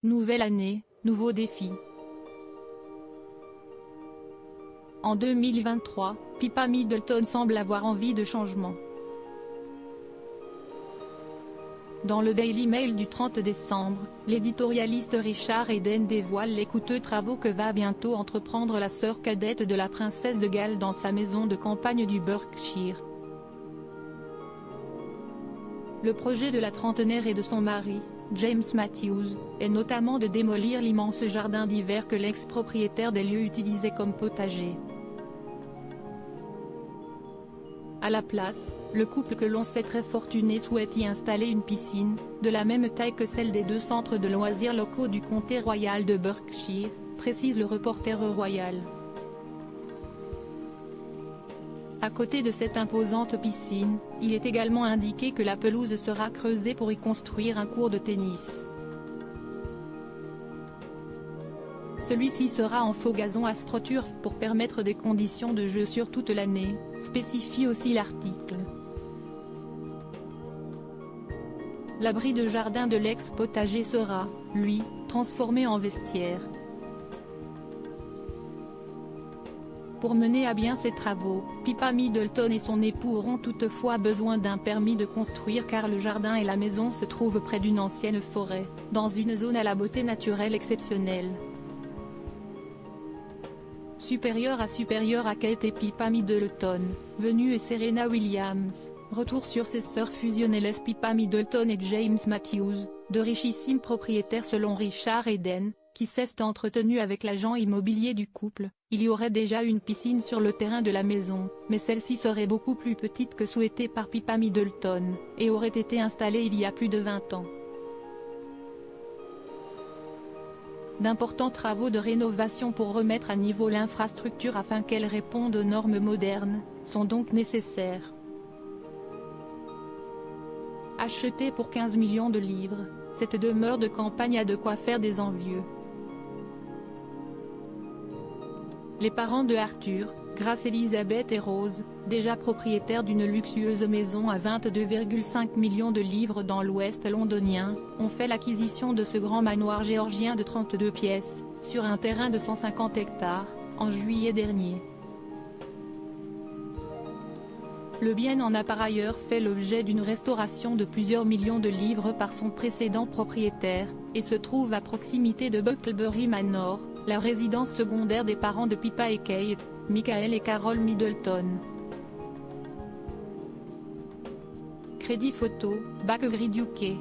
Nouvelle année, nouveaux défis. En 2023, Pippa Middleton semble avoir envie de changement. Dans le Daily Mail du 30 décembre, l'éditorialiste Richard Eden dévoile les coûteux travaux que va bientôt entreprendre la sœur cadette de la princesse de Galles dans sa maison de campagne du Berkshire. Le projet de la trentenaire et de son mari, James Matthews, est notamment de démolir l'immense jardin d'hiver que l'ex-propriétaire des lieux utilisait comme potager. À la place, le couple que l'on sait très fortuné souhaite y installer une piscine, de la même taille que celle des deux centres de loisirs locaux du comté royal de Berkshire, précise le reporter royal. À côté de cette imposante piscine, il est également indiqué que la pelouse sera creusée pour y construire un court de tennis. Celui-ci sera en faux gazon AstroTurf pour permettre des conditions de jeu sur toute l'année, spécifie aussi l'article. L'abri de jardin de l'ex-potager sera, lui, transformé en vestiaire. Pour mener à bien ces travaux, Pippa Middleton et son époux auront toutefois besoin d'un permis de construire car le jardin et la maison se trouvent près d'une ancienne forêt, dans une zone à la beauté naturelle exceptionnelle. Supérieure à Kate et Pippa Middleton, venue et Serena Williams, retour sur ses sœurs fusionnelles Pippa Middleton et James Matthews, de richissimes propriétaires selon Richard Eden, qui s'est entretenu avec l'agent immobilier du couple. Il y aurait déjà une piscine sur le terrain de la maison, mais celle-ci serait beaucoup plus petite que souhaitée par Pippa Middleton, et aurait été installée il y a plus de 20 ans. D'importants travaux de rénovation pour remettre à niveau l'infrastructure afin qu'elle réponde aux normes modernes, sont donc nécessaires. Achetée pour 15 millions de livres, cette demeure de campagne a de quoi faire des envieux. Les parents de Arthur, Grace Elizabeth et Rose, déjà propriétaires d'une luxueuse maison à 22,5 millions de livres dans l'ouest londonien, ont fait l'acquisition de ce grand manoir géorgien de 32 pièces, sur un terrain de 150 hectares, en juillet dernier. Le bien en a par ailleurs fait l'objet d'une restauration de plusieurs millions de livres par son précédent propriétaire, et se trouve à proximité de Bucklebury Manor, la résidence secondaire des parents de Pippa et Kate, Michael et Carol Middleton. Crédit photo, Bakery UK.